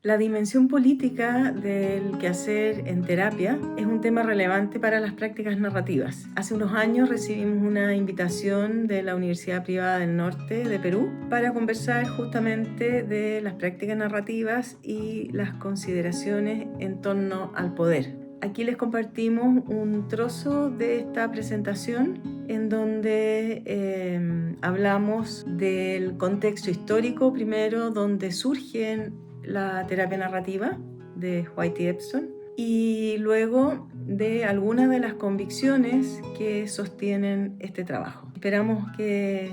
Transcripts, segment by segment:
La dimensión política del quehacer en terapia es un tema relevante para las prácticas narrativas. Hace unos años recibimos una invitación de la Universidad Privada del Norte de Perú para conversar justamente de las prácticas narrativas y las consideraciones en torno al poder. Aquí les compartimos un trozo de esta presentación en donde hablamos del contexto histórico primero, donde surgen la terapia narrativa de White y Epson, y luego de algunas de las convicciones que sostienen este trabajo. Esperamos que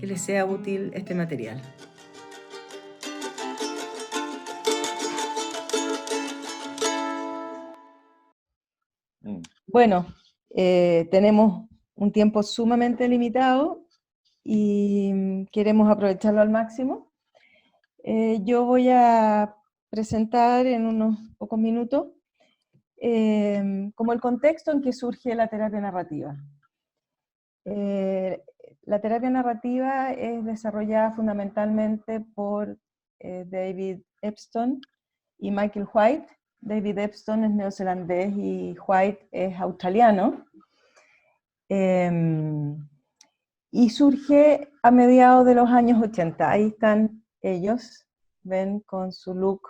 les sea útil este material. Bueno, tenemos un tiempo sumamente limitado y queremos aprovecharlo al máximo. Yo voy a presentar en unos pocos minutos como el contexto en que surge la terapia narrativa. La terapia narrativa es desarrollada fundamentalmente por David Epstein y Michael White. David Epstein es neozelandés y White es australiano. Y surge a mediados de los años 80. Ahí están ellos, ven, con su look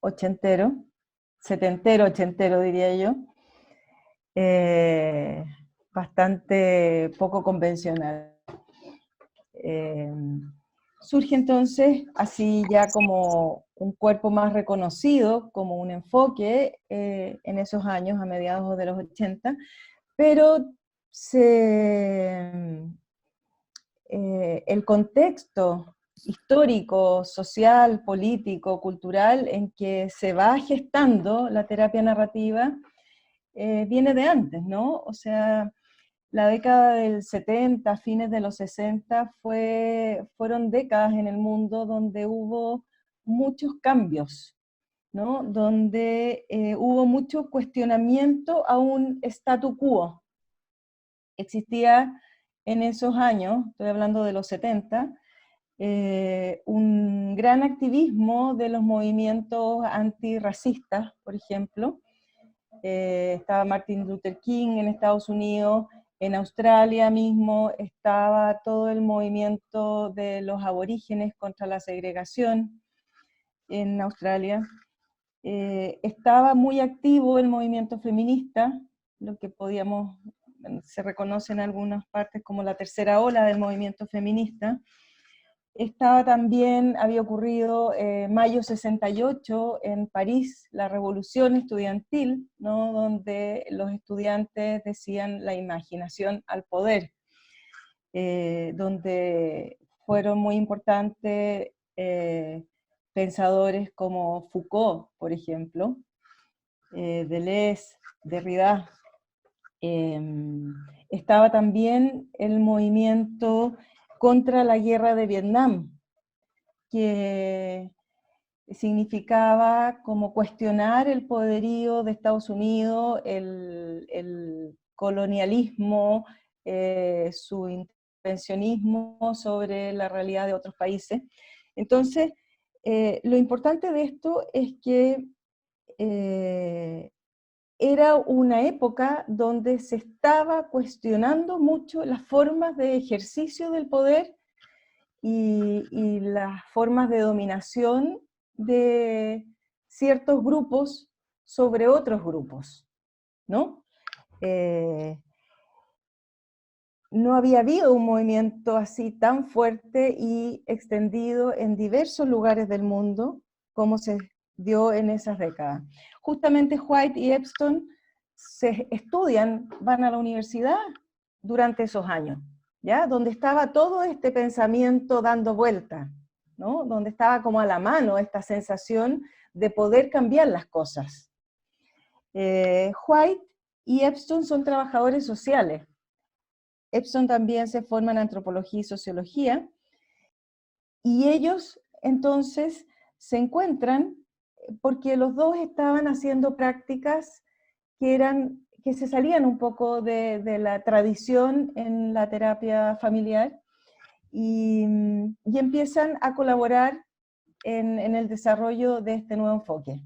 ochentero, setentero, ochentero diría yo, bastante poco convencional. Surge entonces así ya como un cuerpo más reconocido, como un enfoque en esos años, a mediados de los 80, pero el contexto histórico, social, político, cultural en que se va gestando la terapia narrativa viene de antes, ¿no? O sea, la década del 70, fines de los 60, fueron décadas en el mundo donde hubo muchos cambios, ¿no? Donde hubo mucho cuestionamiento a un statu quo. Existía en esos años, estoy hablando de los 70, un gran activismo de los movimientos antirracistas, por ejemplo. Estaba Martin Luther King en Estados Unidos, en Australia mismo estaba todo el movimiento de los aborígenes contra la segregación en Australia. Estaba muy activo el movimiento feminista, lo que se reconoce en algunas partes como la tercera ola del movimiento feminista. Estaba también, había ocurrido mayo 68 en París, la revolución estudiantil, ¿no? Donde los estudiantes decían la imaginación al poder, donde fueron muy importantes pensadores como Foucault, por ejemplo, Deleuze, Derrida. Estaba también el movimiento contra la guerra de Vietnam, que significaba como cuestionar el poderío de Estados Unidos, el colonialismo, su intervencionismo sobre la realidad de otros países. Entonces, lo importante de esto es que era una época donde se estaba cuestionando mucho las formas de ejercicio del poder y las formas de dominación de ciertos grupos sobre otros grupos, ¿no? No había habido un movimiento así tan fuerte y extendido en diversos lugares del mundo como se dio en esas décadas. Justamente White y Epstein van a la universidad durante esos años, ¿ya? Donde estaba todo este pensamiento dando vuelta, ¿no? Donde estaba como a la mano esta sensación de poder cambiar las cosas. White y Epstein son trabajadores sociales. Epstein también se forma en antropología y sociología, y ellos entonces se encuentran porque los dos estaban haciendo prácticas que se salían un poco de la tradición en la terapia familiar y empiezan a colaborar en el desarrollo de este nuevo enfoque.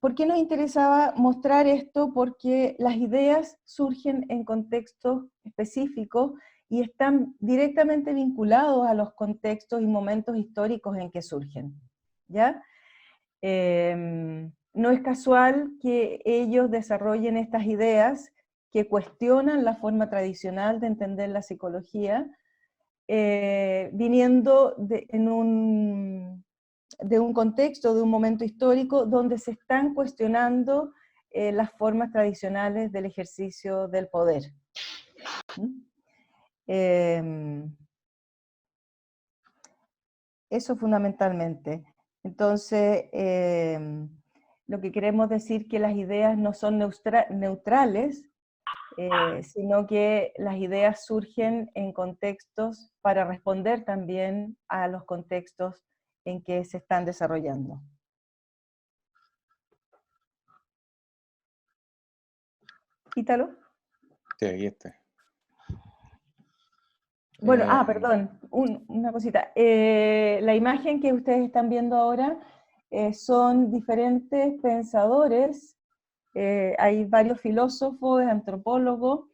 ¿Por qué nos interesaba mostrar esto? Porque las ideas surgen en contextos específicos y están directamente vinculados a los contextos y momentos históricos en que surgen, ¿ya? No es casual que ellos desarrollen estas ideas que cuestionan la forma tradicional de entender la psicología, viniendo de un contexto, de un momento histórico, donde se están cuestionando las formas tradicionales del ejercicio del poder. Eso fundamentalmente. Entonces, lo que queremos decir que las ideas no son neutrales, sino que las ideas surgen en contextos para responder también a los contextos en que se están desarrollando. Ítalo. Sí, ahí está. Bueno, perdón, una cosita. La imagen que ustedes están viendo ahora son diferentes pensadores, hay varios filósofos, antropólogos,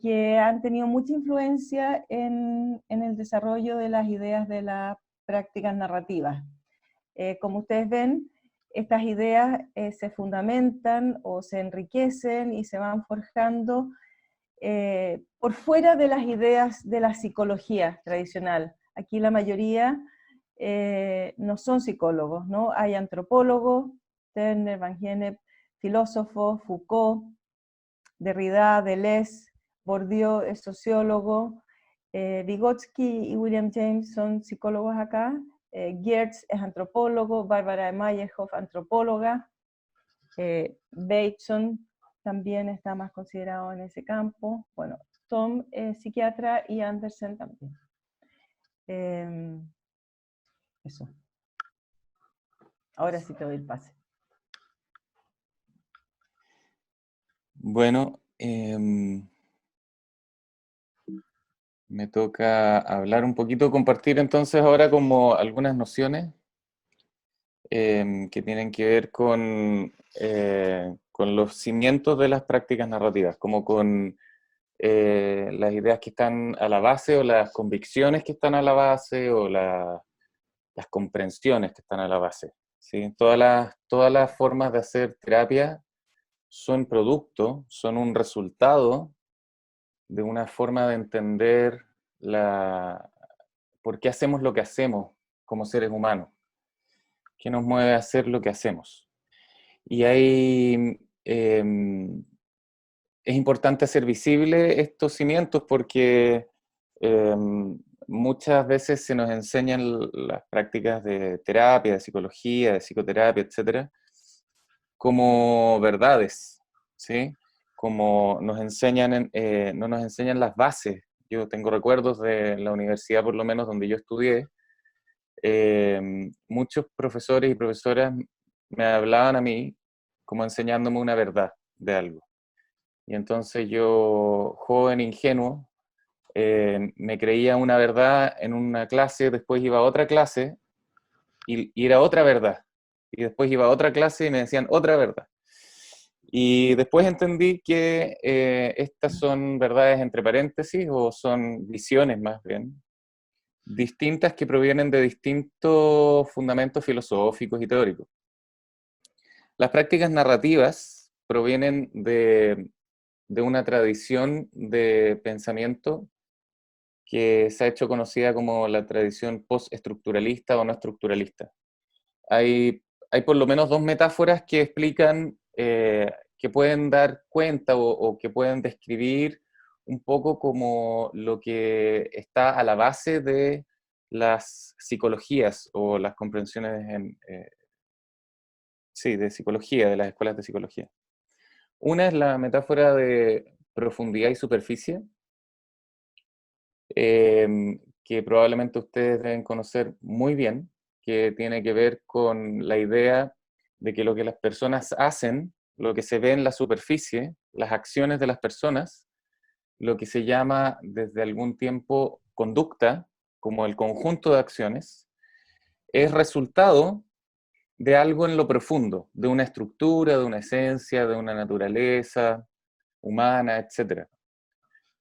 que han tenido mucha influencia en el desarrollo de las ideas de las prácticas narrativas. Como ustedes ven, estas ideas se fundamentan o se enriquecen y se van forjando por fuera de las ideas de la psicología tradicional. Aquí la mayoría no son psicólogos, ¿no? Hay antropólogos, Turner, Van Gennep, filósofos, Foucault, Derrida, Deleuze, Bourdieu es sociólogo, Vygotsky y William James son psicólogos acá, Geertz es antropólogo, Barbara Meyerhoff, antropóloga, Bateson también está más considerado en ese campo, bueno, Tom es psiquiatra y Andersen también. Eso. Ahora sí te doy el pase. Bueno, me toca hablar un poquito, compartir entonces ahora como algunas nociones que tienen que ver con los cimientos de las prácticas narrativas, como con las ideas que están a la base o las convicciones que están a la base o las comprensiones que están a la base. ¿Sí? Todas las formas de hacer terapia son producto, son un resultado de una forma de entender por qué hacemos lo que hacemos como seres humanos, qué nos mueve a hacer lo que hacemos. Y es importante hacer visible estos cimientos porque muchas veces se nos enseñan las prácticas de terapia, de psicología, de psicoterapia, etcétera, como verdades, ¿sí? Como nos enseñan, no nos enseñan las bases. Yo tengo recuerdos de la universidad, por lo menos, donde yo estudié. Muchos profesores y profesoras me hablaban a mí como enseñándome una verdad de algo. Y entonces yo, joven, ingenuo, me creía una verdad en una clase, después iba a otra clase y era otra verdad. Y después iba a otra clase y me decían otra verdad. Y después entendí que estas son verdades entre paréntesis o son visiones más bien, distintas que provienen de distintos fundamentos filosóficos y teóricos. Las prácticas narrativas provienen de una tradición de pensamiento que se ha hecho conocida como la tradición postestructuralista o no estructuralista. Hay por lo menos dos metáforas que explican, que pueden dar cuenta o que pueden describir un poco como lo que está a la base de las psicologías o las comprensiones de psicología, de las escuelas de psicología. Una es la metáfora de profundidad y superficie, que probablemente ustedes deben conocer muy bien, que tiene que ver con la idea de que lo que las personas hacen, lo que se ve en la superficie, las acciones de las personas, lo que se llama desde algún tiempo conducta, como el conjunto de acciones, es resultado de algo en lo profundo, de una estructura, de una esencia, de una naturaleza humana, etc.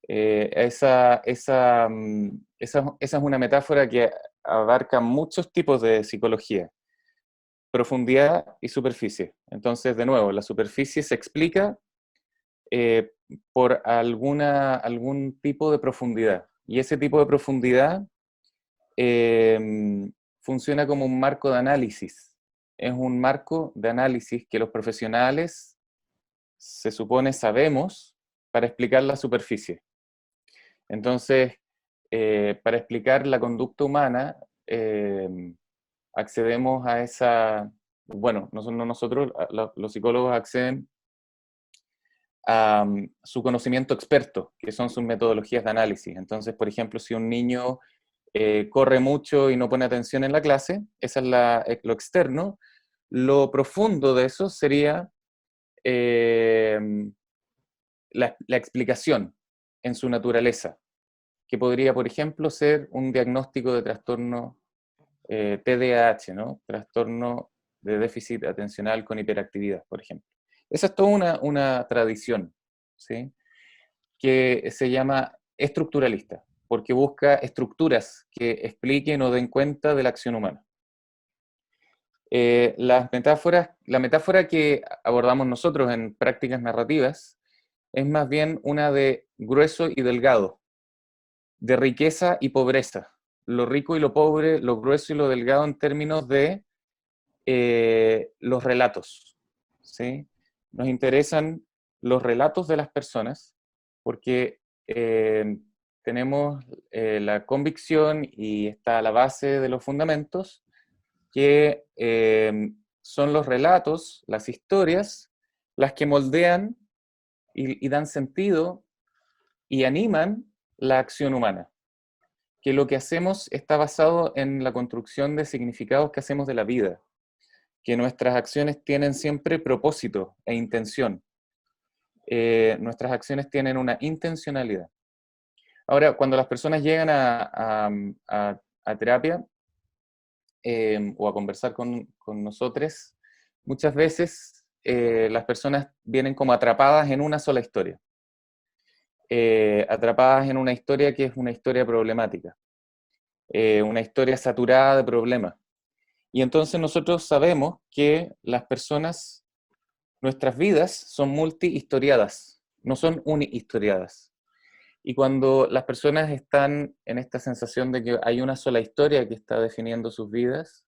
Esa es una metáfora que abarca muchos tipos de psicología, profundidad y superficie. Entonces, de nuevo, la superficie se explica por algún tipo de profundidad. Y ese tipo de profundidad funciona como un marco de análisis. Es un marco de análisis que los profesionales, se supone, sabemos para explicar la superficie. Entonces, para explicar la conducta humana, accedemos a esa, bueno, no nosotros, los psicólogos acceden a su conocimiento experto, que son sus metodologías de análisis. Entonces, por ejemplo, si un niño corre mucho y no pone atención en la clase, esa es lo externo. Lo profundo de eso sería eh, la explicación en su naturaleza, que podría, por ejemplo, ser un diagnóstico de trastorno TDAH, ¿no? Trastorno de déficit atencional con hiperactividad, por ejemplo. Esa es toda una tradición, ¿sí? Que se llama estructuralista, porque busca estructuras que expliquen o den cuenta de la acción humana. La metáfora que abordamos nosotros en prácticas narrativas es más bien una de grueso y delgado, de riqueza y pobreza, lo rico y lo pobre, lo grueso y lo delgado en términos de los relatos, ¿sí? Nos interesan los relatos de las personas porque tenemos la convicción y está a la base de los fundamentos que son los relatos, las historias, las que moldean y dan sentido y animan la acción humana. Que lo que hacemos está basado en la construcción de significados que hacemos de la vida, que nuestras acciones tienen siempre propósito e intención. Nuestras acciones tienen una intencionalidad. Ahora, cuando las personas llegan a terapia o a conversar con nosotros, muchas veces las personas vienen como atrapadas en una sola historia. Atrapadas en una historia que es una historia problemática, una historia saturada de problemas. Y entonces nosotros sabemos que las personas, nuestras vidas son multihistoriadas, no son unihistoriadas. Y cuando las personas están en esta sensación de que hay una sola historia que está definiendo sus vidas,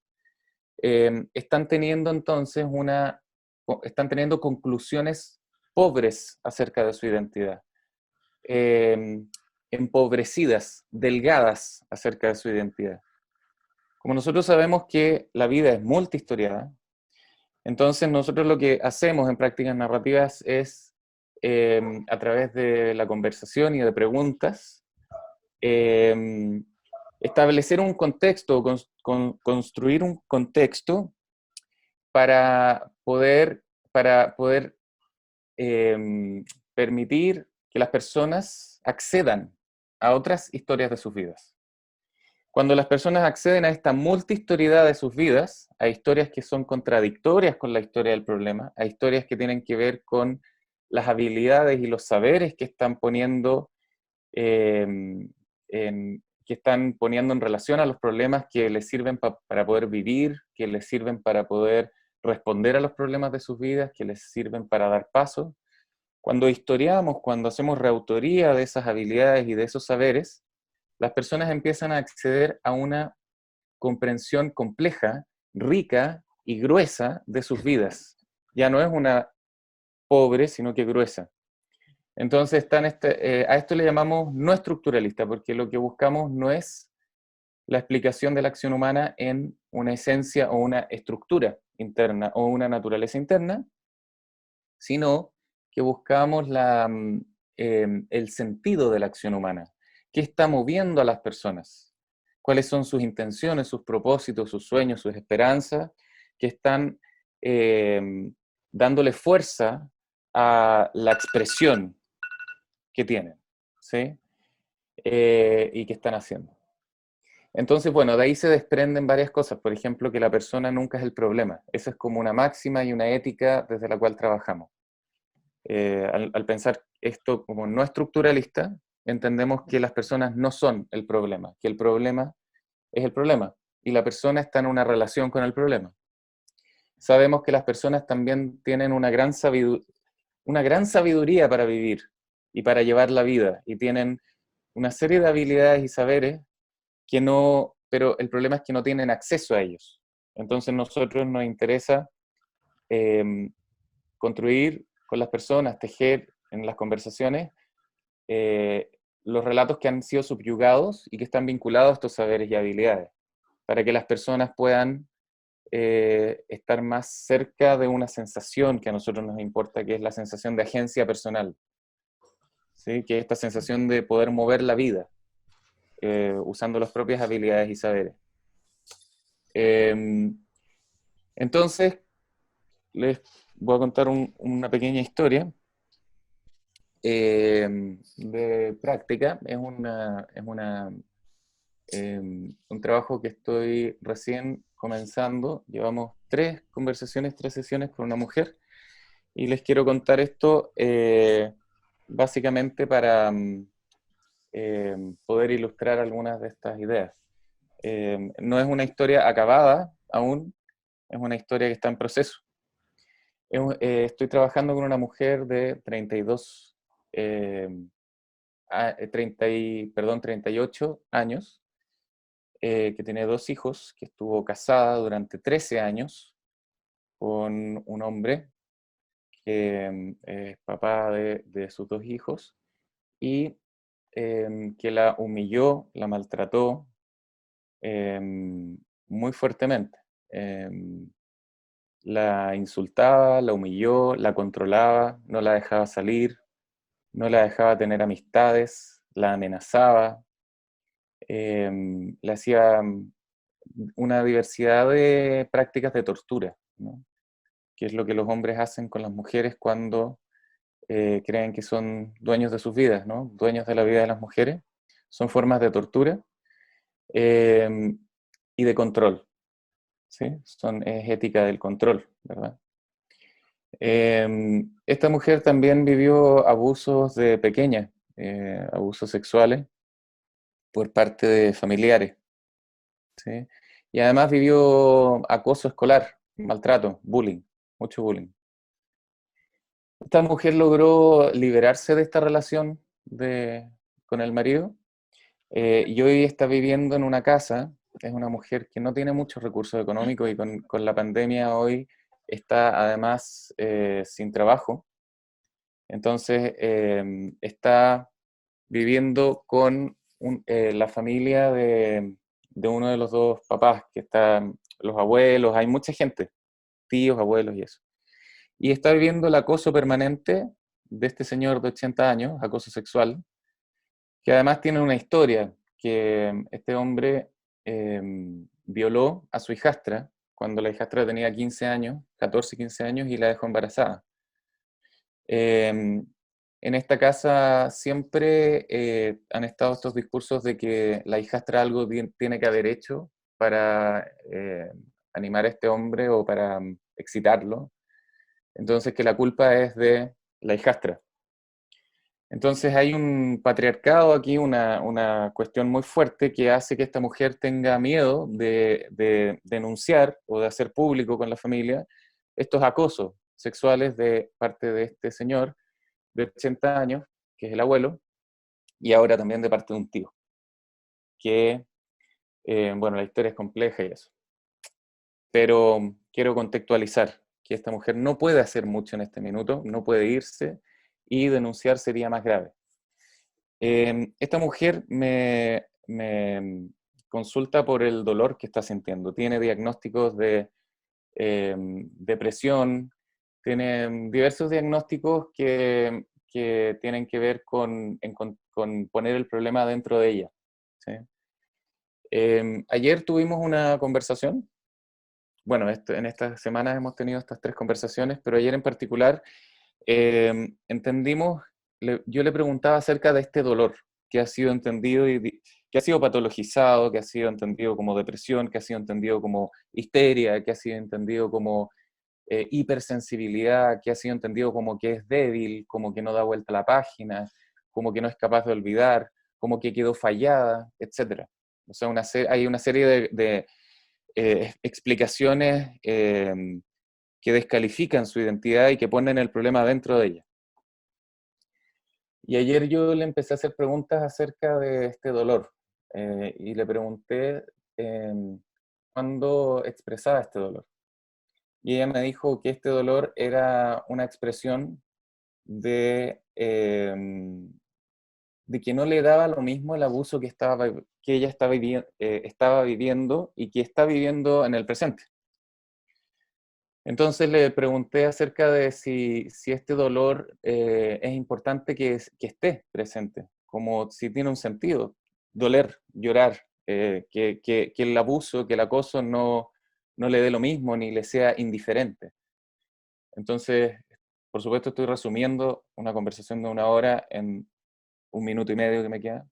están teniendo entonces están teniendo conclusiones pobres acerca de su identidad, empobrecidas, delgadas acerca de su identidad. Como nosotros sabemos que la vida es multihistoriada, entonces nosotros lo que hacemos en prácticas narrativas es, a través de la conversación y de preguntas, establecer un contexto, construir un contexto para poder permitir que las personas accedan a otras historias de sus vidas. Cuando las personas acceden a esta multihistoriedad de sus vidas, a historias que son contradictorias con la historia del problema, a historias que tienen que ver con las habilidades y los saberes que están poniendo en relación a los problemas que les sirven para poder vivir, que les sirven para poder responder a los problemas de sus vidas, que les sirven para dar paso. Cuando historiamos, cuando hacemos reautoría de esas habilidades y de esos saberes, las personas empiezan a acceder a una comprensión compleja, rica y gruesa de sus vidas. Ya no es una pobre, sino que gruesa. Entonces, a esto le llamamos no estructuralista, porque lo que buscamos no es la explicación de la acción humana en una esencia o una estructura interna o una naturaleza interna, sino que buscamos el sentido de la acción humana. ¿Qué está moviendo a las personas? ¿Cuáles son sus intenciones, sus propósitos, sus sueños, sus esperanzas que están dándole fuerza a la expresión que tienen, ¿sí? Y que están haciendo? Entonces, bueno, de ahí se desprenden varias cosas. Por ejemplo, que la persona nunca es el problema. Esa es como una máxima y una ética desde la cual trabajamos. Al pensar esto como no estructuralista, entendemos que las personas no son el problema, que el problema es el problema y la persona está en una relación con el problema. Sabemos que las personas también tienen una gran sabiduría para vivir y para llevar la vida y tienen una serie de habilidades y saberes que no, pero el problema es que no tienen acceso a ellos. Entonces nosotros nos interesa eh, construir con las personas, tejer en las conversaciones eh, los relatos que han sido subyugados y que están vinculados a estos saberes y habilidades, para que las personas puedan estar más cerca de una sensación que a nosotros nos importa, que es la sensación de agencia personal, ¿sí? Que es esta sensación de poder mover la vida usando las propias habilidades y saberes. Eh, entonces, les voy a contar una pequeña historia de práctica. Un trabajo que estoy recién comenzando. Llevamos 3 conversaciones, 3 sesiones con una mujer y les quiero contar esto básicamente para poder ilustrar algunas de estas ideas. No es una historia acabada aún, es una historia que está en proceso. Estoy trabajando con una mujer de 32, 38 años, que tiene 2 hijos, que estuvo casada durante 13 años con un hombre que es papá de sus 2 hijos y que la humilló, la maltrató muy fuertemente. La insultaba, la humilló, la controlaba, no la dejaba salir, no la dejaba tener amistades, la amenazaba, le hacía una diversidad de prácticas de tortura, ¿no? Que es lo que los hombres hacen con las mujeres cuando creen que son dueños de sus vidas, ¿no? Dueños de la vida de las mujeres. Son formas de tortura eh, y de control, ¿sí? Es ética del control, ¿verdad? Esta mujer también vivió abusos de pequeña, abusos sexuales por parte de familiares, ¿sí? Y además vivió acoso escolar, maltrato, bullying, mucho bullying. Esta mujer logró liberarse de esta relación con el marido y hoy está viviendo en una casa. Es una mujer que no tiene muchos recursos económicos y con la pandemia hoy está además sin trabajo. Entonces está viviendo con la familia de uno de los 2 papás, que están los abuelos, hay mucha gente, tíos, abuelos y eso. Y está viviendo el acoso permanente de este señor de 80 años, acoso sexual, que además tiene una historia, que este hombre violó a su hijastra cuando la hijastra tenía 15 años, 14, 15 años, y la dejó embarazada. En esta casa siempre han estado estos discursos de que la hijastra algo tiene que haber hecho para animar a este hombre o para excitarlo. Entonces que la culpa es de la hijastra. Entonces hay un patriarcado aquí, una cuestión muy fuerte que hace que esta mujer tenga miedo de denunciar o de hacer público con la familia estos acosos sexuales de parte de este señor de 80 años, que es el abuelo, y ahora también de parte de un tío, que, bueno, la historia es compleja y eso. Pero quiero contextualizar que esta mujer no puede hacer mucho en este minuto, no puede irse y denunciar sería más grave. Esta mujer me consulta por el dolor que está sintiendo. Tiene diagnósticos de depresión, tiene diversos diagnósticos que tienen que ver con poner el problema dentro de ella, ¿sí? Ayer tuvimos una conversación. Bueno, en estas semanas hemos tenido estas 3 conversaciones, pero ayer en particular entendimos, yo le preguntaba acerca de este dolor que ha sido entendido que ha sido patologizado, que ha sido entendido como depresión, que ha sido entendido como histeria, que ha sido entendido como hipersensibilidad, que ha sido entendido como que es débil, como que no da vuelta a la página, como que no es capaz de olvidar, como que quedó fallada, etc. O sea, hay una serie de explicaciones que descalifican su identidad y que ponen el problema dentro de ella. Y ayer yo le empecé a hacer preguntas acerca de este dolor y le pregunté cuándo expresaba este dolor. Y ella me dijo que este dolor era una expresión de que no le daba lo mismo el abuso que ella estaba viviendo y que está viviendo en el presente. Entonces le pregunté acerca de si este dolor es importante que esté presente, como si tiene un sentido, doler, llorar, que el abuso, que el acoso no le dé lo mismo ni le sea indiferente. Entonces, por supuesto estoy resumiendo una conversación de 1 hora en 1 minuto y medio que me queda.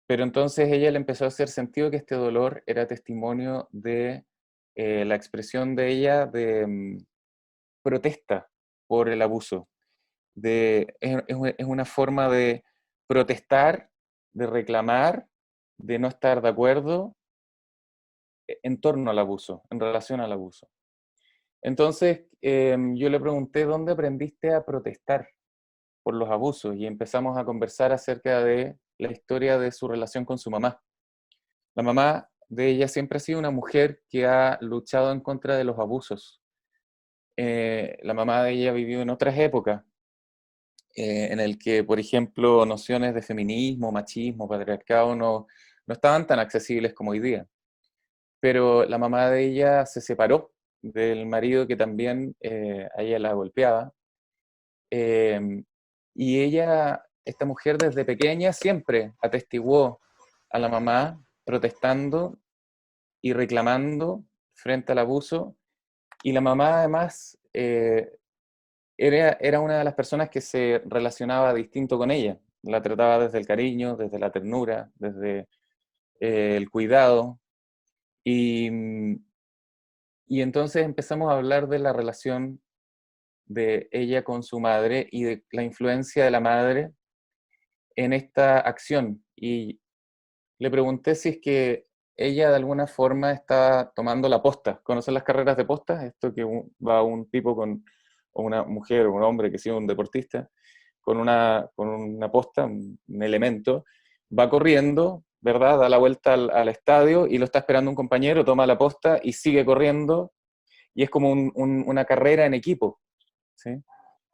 Pero entonces ella le empezó a hacer sentido que este dolor era testimonio de la expresión de ella de protesta por el abuso. Es una forma de protestar, de reclamar, de no estar de acuerdo en torno al abuso, en relación al abuso. Entonces yo le pregunté, ¿dónde aprendiste a protestar por los abusos? Y empezamos a conversar acerca de la historia de su relación con su mamá. La mamá de ella siempre ha sido una mujer que ha luchado en contra de los abusos. La mamá de ella vivió en otras épocas, en el que, por ejemplo, nociones de feminismo, machismo, patriarcado no estaban tan accesibles como hoy día. Pero la mamá de ella se separó del marido que también a ella la golpeaba. Y esta mujer desde pequeña siempre atestiguó a la mamá protestando y reclamando frente al abuso. Y la mamá además era una de las personas que se relacionaba distinto con ella. La trataba desde el cariño, desde la ternura, desde el cuidado. Y, y entonces empezamos a hablar de la relación de ella con su madre y de la influencia de la madre en esta acción. Y le pregunté si es que ella de alguna forma está tomando la posta. ¿Conocen las carreras de posta? Esto que va un tipo o una mujer o un hombre que sea un deportista, con una posta, un elemento, va corriendo, ¿verdad? Da la vuelta al estadio y lo está esperando un compañero, toma la posta y sigue corriendo. Y es como una carrera en equipo, ¿sí?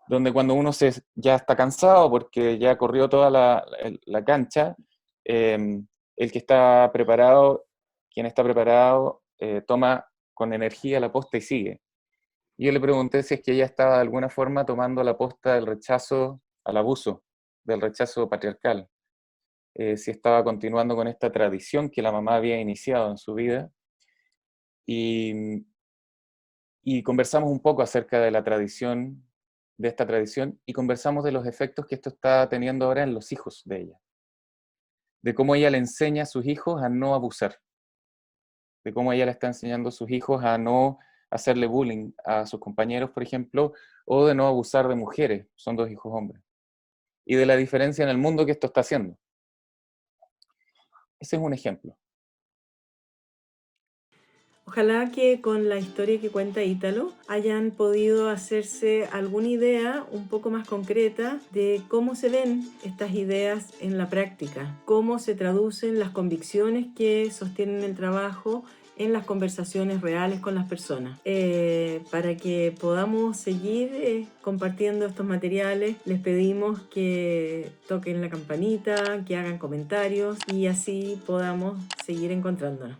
Donde cuando uno ya está cansado porque ya corrió toda la cancha, el que está preparado, quien está preparado, toma con energía la posta y sigue. Y yo le pregunté si es que ella estaba de alguna forma tomando la posta del rechazo al abuso, del rechazo patriarcal, si estaba continuando con esta tradición que la mamá había iniciado en su vida. Y conversamos un poco acerca de esta tradición, y conversamos de los efectos que esto está teniendo ahora en los hijos de ella. De cómo ella le enseña a sus hijos a no abusar. De cómo ella le está enseñando a sus hijos a no hacerle bullying a sus compañeros, por ejemplo, o de no abusar de mujeres, son 2 hijos hombres. Y de la diferencia en el mundo que esto está haciendo. Ese es un ejemplo. Ojalá que con la historia que cuenta Ítalo hayan podido hacerse alguna idea un poco más concreta de cómo se ven estas ideas en la práctica, cómo se traducen las convicciones que sostienen el trabajo en las conversaciones reales con las personas. Para que podamos seguir compartiendo estos materiales, les pedimos que toquen la campanita, que hagan comentarios y así podamos seguir encontrándonos.